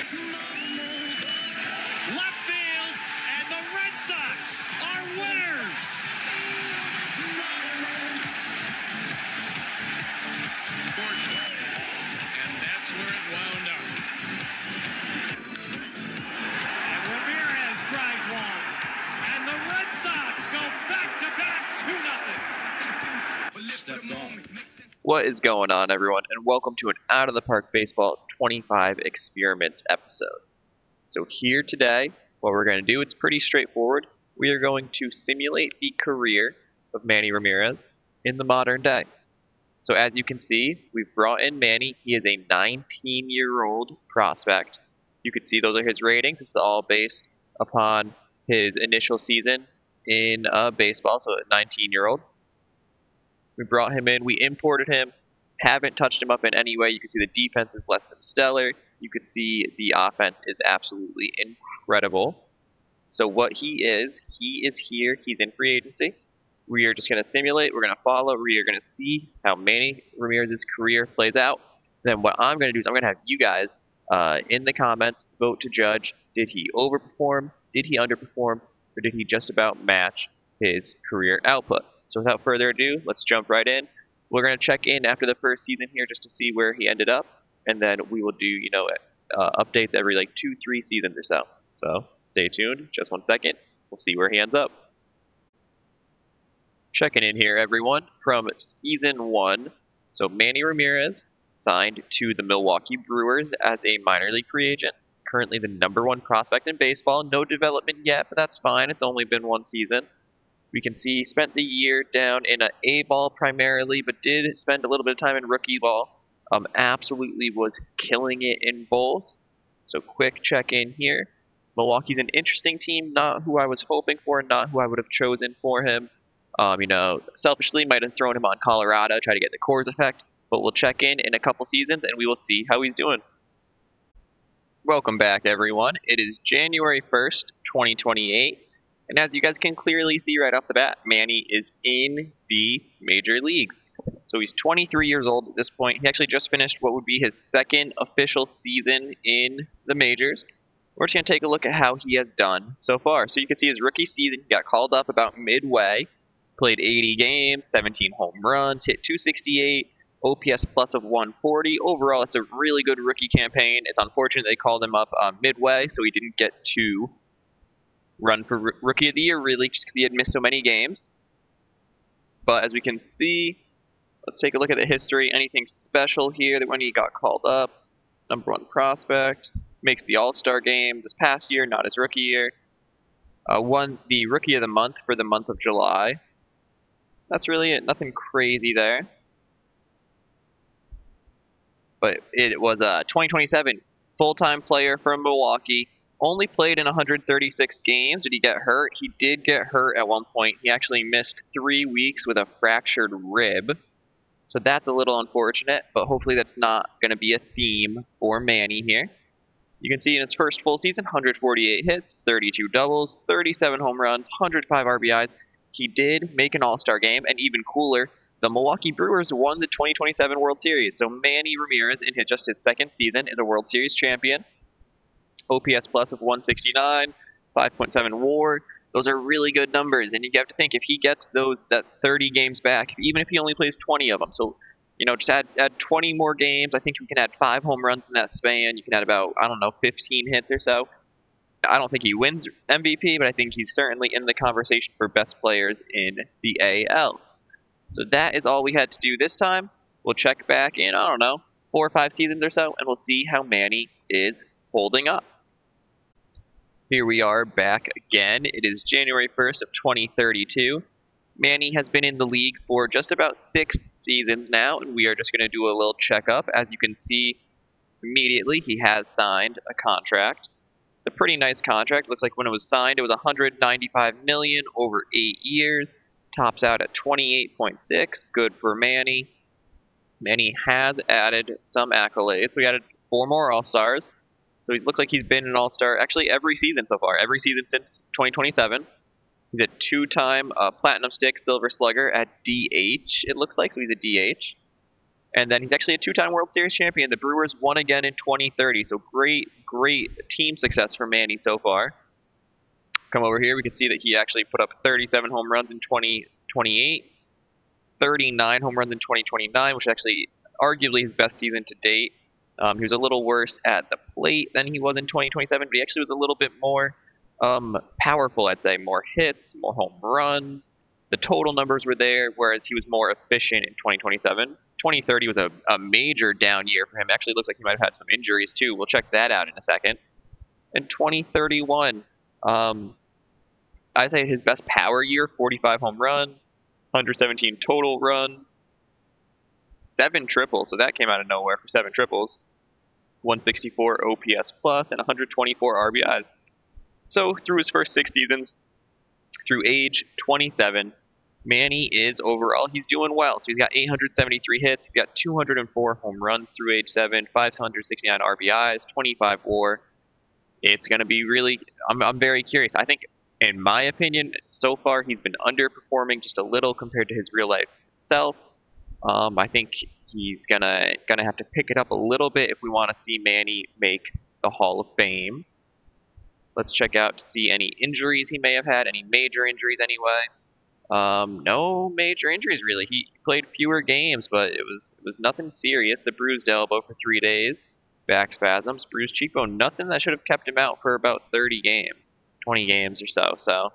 Left field, and the Red Sox are winners. And that's where it wound up. And Ramirez drives one. And the Red Sox go back-to-back 2-0. What is going on, everyone, and welcome to an Out of the Park Baseball 25 Experiments episode. So here today, what we're going to do, it's pretty straightforward. We are going to simulate the career of Manny Ramirez in the modern day. So as you can see, we've brought in Manny. He is a 19-year-old prospect. You can see those are his ratings. This is all based upon his initial season in baseball, so a 19-year-old. We brought him in. We imported him. Haven't touched him up in any way. You can see the defense is less than stellar. You can see the offense is absolutely incredible. So what he is here. He's in free agency. We are just going to simulate. We're going to follow. We are going to see how Manny Ramirez's career plays out. Then what I'm going to do is I'm going to have you guys in the comments vote to judge. Did he overperform? Did he underperform? Or did he just about match his career output? So without further ado, let's jump right in. We're going to check in after the first season here just to see where he ended up. And then we will do, updates every like 2-3 seasons or so. So stay tuned. Just 1 second. We'll see where he ends up. Checking in here, everyone, from season 1. So Manny Ramirez signed to the Milwaukee Brewers as a minor league free agent. Currently the #1 prospect in baseball. No development yet, but that's fine. It's only been 1 season. We can see he spent the year down in A ball primarily, but did spend a little bit of time in rookie ball. Absolutely was killing it in both. So quick check-in here. Milwaukee's an interesting team, not who I was hoping for, not who I would have chosen for him. Selfishly might have thrown him on Colorado, try to get the Coors effect, but we'll check in a couple seasons and we will see how he's doing. Welcome back, everyone. It is January 1st, 2028. And as you guys can clearly see right off the bat, Manny is in the major leagues. So he's 23 years old at this point. He actually just finished what would be his 2nd official season in the majors. We're just going to take a look at how he has done so far. So you can see his rookie season, he got called up about midway, played 80 games, 17 home runs, hit .268, OPS plus of 140. Overall, it's a really good rookie campaign. It's unfortunate they called him up midway, so he didn't get to run for Rookie of the Year, really, just because he had missed so many games. But as we can see, let's take a look at the history. Anything special here that when he got called up? #1 prospect, makes the All-Star game this past year, not his rookie year. Won the Rookie of the Month for the month of July. That's really it, nothing crazy there. But it was a 2027 full-time player from Milwaukee. Only played in 136 games. Did he get hurt? He did get hurt at one point. He actually missed 3 weeks with a fractured rib. So that's a little unfortunate, but hopefully that's not going to be a theme for Manny here. You can see in his first full season, 148 hits, 32 doubles, 37 home runs, 105 RBIs. He did make an All-Star game, and even cooler, the Milwaukee Brewers won the 2027 World Series. So Manny Ramirez, in just his 2nd season, is a World Series champion. OPS plus of 169, 5.7 WAR. Those are really good numbers, and you have to think if he gets that 30 games back, even if he only plays 20 of them. So, just add 20 more games. I think you can add 5 home runs in that span. You can add about 15 hits or so. I don't think he wins MVP, but I think he's certainly in the conversation for best players in the AL. So that is all we had to do this time. We'll check back in 4 or 5 seasons or so, and we'll see how Manny is holding up. Here we are back again. It is January 1st of 2032. Manny has been in the league for just about 6 seasons now, and we are just going to do a little checkup. As you can see, immediately he has signed a contract. It's a pretty nice contract. Looks like when it was signed, it was $195 million over 8 years. Tops out at 28.6. Good for Manny. Manny has added some accolades. We added 4 more All-Stars. So he looks like he's been an All-Star actually every season so far. Every season since 2027. He's a 2-time Platinum Stick Silver Slugger at DH, it looks like. So he's a DH. And then he's actually a 2-time World Series champion. The Brewers won again in 2030. So great great team success for Manny so far. Come over here, we can see that he actually put up 37 home runs in 2028, 39 home runs in 2029, which is actually arguably his best season to date. He was a little worse at the plate than he was in 2027, but he actually was a little bit more powerful, I'd say. More hits, more home runs. The total numbers were there, whereas he was more efficient in 2027. 2030 was a major down year for him. Actually, looks like he might have had some injuries, too. We'll check that out in a second. And 2031, I'd say his best power year, 45 home runs, 117 total runs, 7 triples, so that came out of nowhere for 7 triples, 164 OPS plus, and 124 RBIs. So through his first 6 seasons, through age 27, Manny is overall, he's doing well. So he's got 873 hits, he's got 204 home runs through age 7, 569 RBIs, 25 WAR. It's going to be really, I'm very curious. I think, in my opinion, so far he's been underperforming just a little compared to his real life self. I think he's gonna have to pick it up a little bit if we want to see Manny make the Hall of Fame. Let's check out to see any injuries he may have had, any major injuries anyway. No major injuries really. He played fewer games, but it was nothing serious. The bruised elbow for 3 days, back spasms, bruised cheekbone, nothing that should have kept him out for about 30 games, 20 games or so. So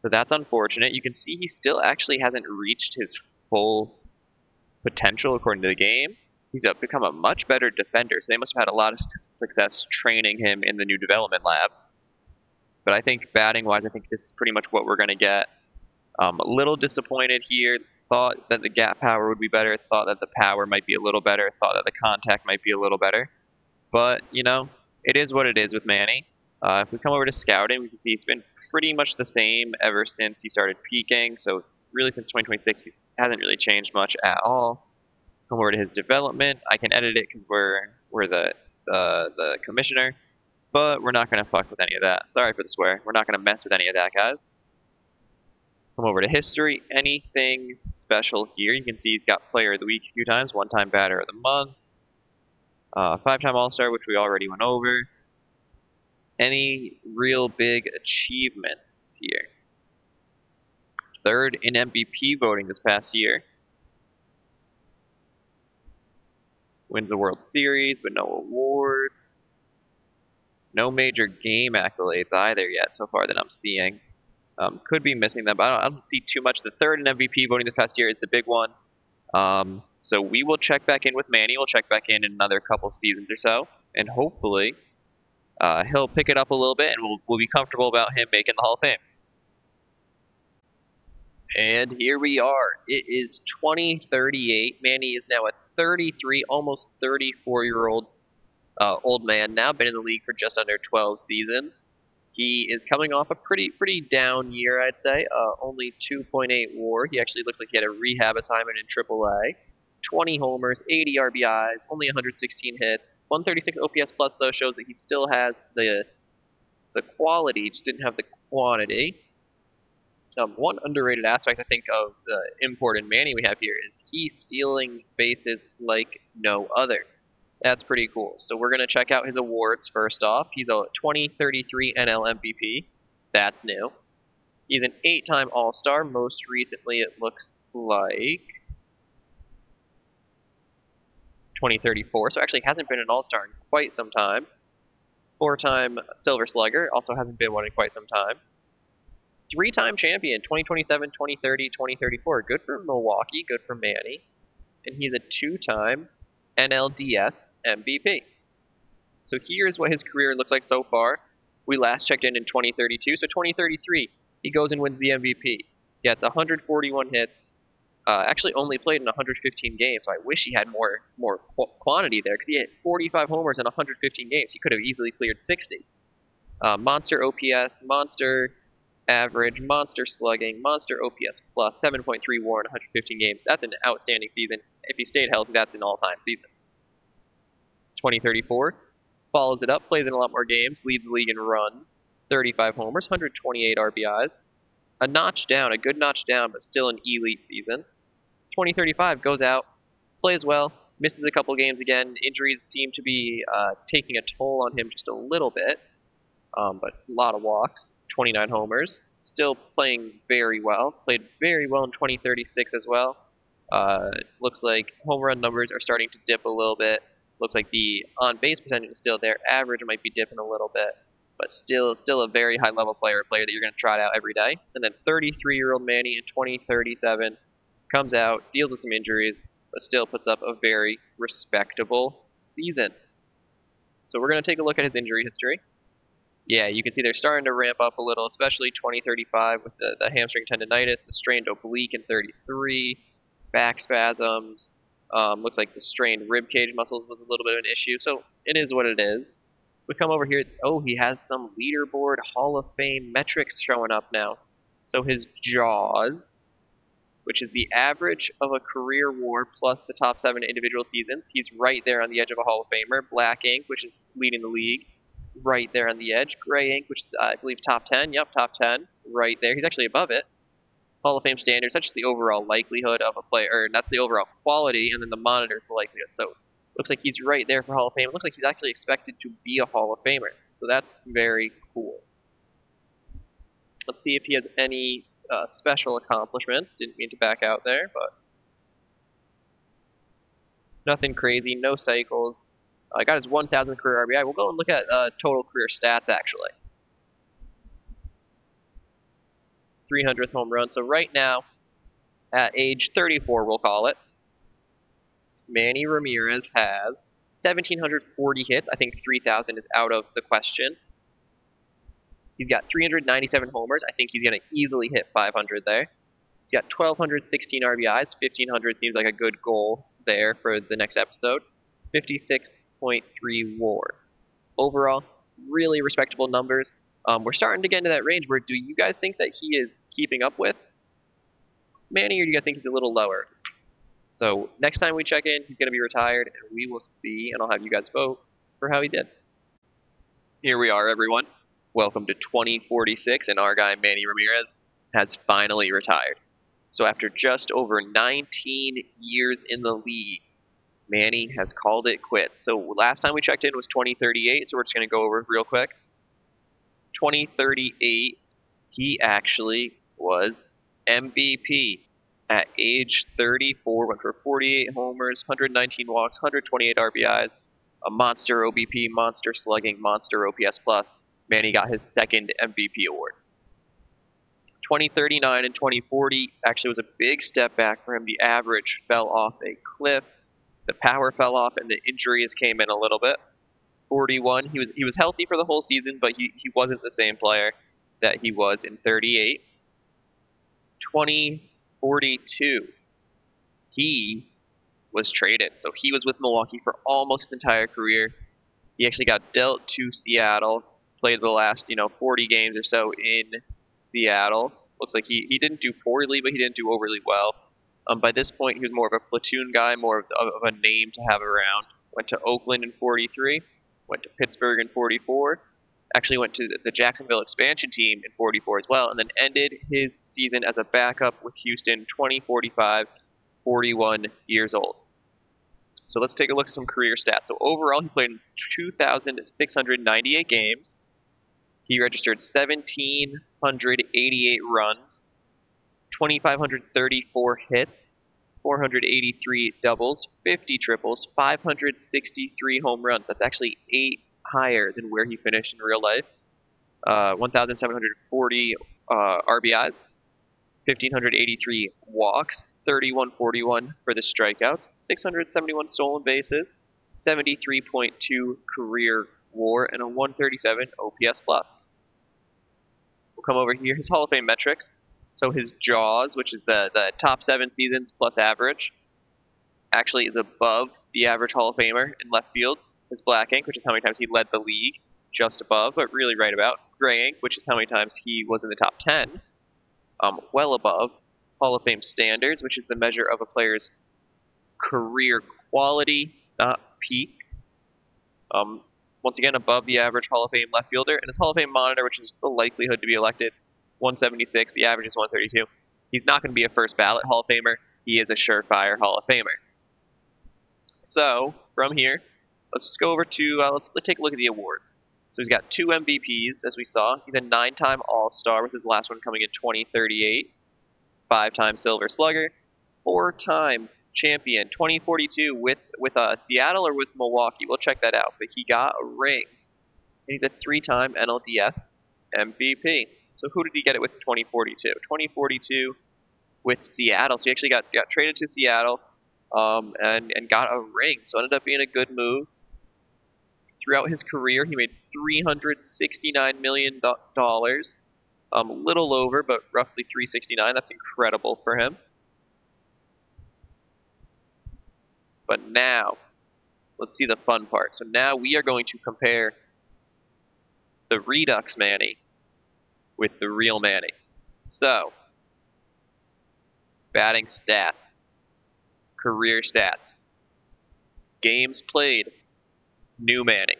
that's unfortunate. You can see he still actually hasn't reached his full potential according to the game. He's become a much better defender, so they must have had a lot of success training him in the new development lab. But I think batting-wise, I think this is pretty much what we're going to get. A little disappointed here. Thought that the gap power would be better. Thought that the power might be a little better. Thought that the contact might be a little better. But, you know, it is what it is with Manny. If we come over to scouting, we can see he's been pretty much the same ever since he started peaking. So really since 2026, he hasn't really changed much at all. Come over to his development. I can edit it because we're the commissioner. But we're not going to fuck with any of that. Sorry for the swear. We're not going to mess with any of that, guys. Come over to history. Anything special here? You can see he's got Player of the Week a few times. 1-time Batter of the Month. 5-time All-Star, which we already went over. Any real big achievements here? 3rd in MVP voting this past year. Wins the World Series, but no awards. No major game accolades either yet so far that I'm seeing. Could be missing them, but I don't see too much. The 3rd in MVP voting this past year is the big one. So we will check back in with Manny. We'll check back in another couple seasons or so, and hopefully he'll pick it up a little bit, and we'll be comfortable about him making the Hall of Fame. And here we are. It is 2038. Manny is now a 33, almost 34-year-old old man now, been in the league for just under 12 seasons. He is coming off a pretty down year, I'd say. Only 2.8 WAR. He actually looked like he had a rehab assignment in AAA. 20 homers, 80 RBIs, only 116 hits. 136 OPS plus, though, shows that he still has the quality, just didn't have the quantity. One underrated aspect, I think, of the imported Manny we have here is he's stealing bases like no other. That's pretty cool. So we're going to check out his awards first off. He's a 2033 NL MVP. That's new. He's an 8-time All-Star. Most recently, it looks like 2034. So actually hasn't been an All-Star in quite some time. 4-time Silver Slugger. Also hasn't been one in quite some time. 3-time champion, 2027, 2030, 2034. Good for Milwaukee. Good for Manny. And he's a 2-time NLDS MVP. So here's what his career looks like so far. We last checked in 2032. So 2033, he goes and wins the MVP. Gets 141 hits. Actually only played in 115 games. So I wish he had more quantity there because he hit 45 homers in 115 games. He could have easily cleared 60. Monster OPS, monster average, monster slugging, monster OPS plus, 7.3 WAR in 115 games. That's an outstanding season. If he stayed healthy, that's an all-time season. 2034 follows it up, plays in a lot more games, leads the league in runs, 35 homers, 128 RBIs. A notch down, a good notch down, but still an elite season. 2035 goes out, plays well, Misses a couple games again. Injuries seem to be taking a toll on him just a little bit. But a lot of walks, 29 homers, still playing very well. Played very well in 2036 as well. Looks like home run numbers are starting to dip a little bit. Looks like the on-base percentage is still there. Average might be dipping a little bit, but still a very high-level player, a player that you're going to trot out every day. And then 33-year-old Manny in 2037 comes out, deals with some injuries, but still puts up a very respectable season. So we're going to take a look at his injury history. Yeah, you can see they're starting to ramp up a little, especially 2035 with the hamstring tendonitis, the strained oblique in 33, back spasms. Looks like the strained rib cage muscles was a little bit of an issue, so it is what it is. We come over here. Oh, he has some leaderboard Hall of Fame metrics showing up now. So his JAWS, which is the average of a career WAR plus the top 7 individual seasons. He's right there on the edge of a Hall of Famer. Black ink, which is leading the league, right there on the edge. Gray ink, which is, I believe, top 10. Yep, top 10, right there. He's actually above it. Hall of Fame standards, that's just the overall likelihood of a player, or that's the overall quality, and then the monitor is the likelihood. So looks like he's right there for Hall of Fame. It looks like he's actually expected to be a Hall of Famer. So that's very cool. Let's see if he has any special accomplishments. Didn't mean to back out there, but nothing crazy, no cycles. Got his 1,000th career RBI. We'll go and look at total career stats, actually. 300th home run. So right now, at age 34, we'll call it, Manny Ramirez has 1,740 hits. I think 3,000 is out of the question. He's got 397 homers. I think he's going to easily hit 500 there. He's got 1,216 RBIs. 1,500 seems like a good goal there for the next episode. 56.3 WAR. Overall, really respectable numbers. We're starting to get into that range where do you guys think that he is keeping up with Manny, or do you guys think he's a little lower? So next time we check in, he's going to be retired, and we will see, and I'll have you guys vote for how he did. Here we are, everyone. Welcome to 2046, and our guy Manny Ramirez has finally retired. So after just over 19 years in the league, Manny has called it quits. So last time we checked in was 2038, so we're just going to go over it real quick. 2038, he actually was MVP at age 34, went for 48 homers, 119 walks, 128 RBIs, a monster OBP, monster slugging, monster OPS plus. Manny got his second MVP award. 2039 and 2040 actually was a big step back for him. The average fell off a cliff, the power fell off, and the injuries came in a little bit. 41, he was healthy for the whole season, but he wasn't the same player that he was in 38. 2042, he was traded. So he was with Milwaukee for almost his entire career. He actually got dealt to Seattle, played the last 40 games or so in Seattle. Looks like he didn't do poorly, but he didn't do overly well. By this point, he was more of a platoon guy, more of a name to have around. Went to Oakland in 43. Went to Pittsburgh in 44, actually went to the Jacksonville expansion team in 44 as well, and then ended his season as a backup with Houston, 2045, 41 years old. So let's take a look at some career stats. So overall, he played in 2,698 games. He registered 1,788 runs, 2,534 hits, 483 doubles, 50 triples, 563 home runs. That's actually 8 higher than where he finished in real life. 1,740 RBIs, 1,583 walks, 3,141 for the strikeouts, 671 stolen bases, 73.2 career WAR, and a 137 OPS plus. We'll come over here. His Hall of Fame metrics. So his JAWS, which is the top 7 seasons plus average, actually is above the average Hall of Famer in left field. His black ink, which is how many times he led the league, just above, but really right about. Gray ink, which is how many times he was in the top 10, well above. Hall of Fame standards, which is the measure of a player's career quality, not peak. Once again, above the average Hall of Fame left fielder. And his Hall of Fame monitor, which is the likelihood to be elected, 176, the average is 132. He's not going to be a first ballot Hall of Famer. He is a surefire Hall of Famer. So from here, let's just go over to let's take a look at the awards. So he's got 2 MVPs, as we saw. He's a 9-time All-Star, with his last one coming in 2038. 5-time Silver Slugger, 4-time champion, 2042 with Seattle or with Milwaukee. We'll check that out. But he got a ring. And he's a 3-time NLDS MVP. So who did he get it with in 2042? 2042 with Seattle. So he actually got traded to Seattle and got a ring. So it ended up being a good move. Throughout his career, he made $369 million. A little over, but roughly 369. That's incredible for him. But now, let's see the fun part. So now we are going to compare the Redux Manny with the real Manny. So, batting stats, career stats, games played, new Manny.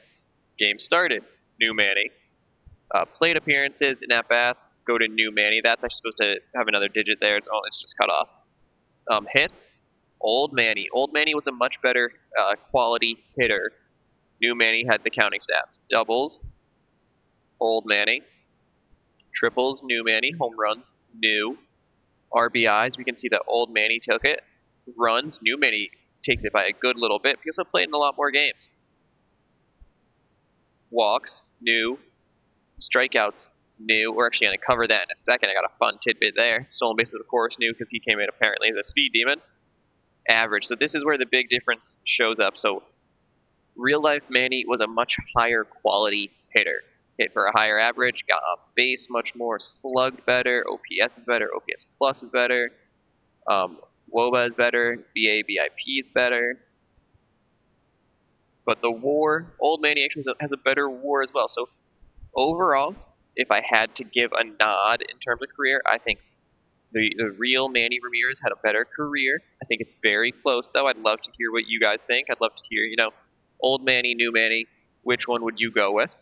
Games started, new Manny. Plate appearances and at-bats go to new Manny. That's actually supposed to have another digit there. It's just cut off. Hits, old Manny. Old Manny was a much better quality hitter. New Manny had the counting stats. Doubles, old Manny. Triples, new Manny. Home runs, new. RBIs, we can see that old Manny took it. Runs, new Manny takes it by a good little bit because I played in a lot more games. Walks, new. Strikeouts, new. We're actually going to cover that in a second. I got a fun tidbit there. Stolen bases, of course, new because he came in apparently as a speed demon. Average. So this is where the big difference shows up. So real life Manny was a much higher quality hitter. Hit for a higher average, got on base much more, slugged better, OPS is better, OPS plus is better, WOBA is better, BA, BIP is better. But the WAR, old Manny actually has a better WAR as well. So overall, if I had to give a nod in terms of career, I think the real Manny Ramirez had a better career. I think it's very close, though. I'd love to hear what you guys think. I'd love to hear, old Manny, new Manny. Which one would you go with?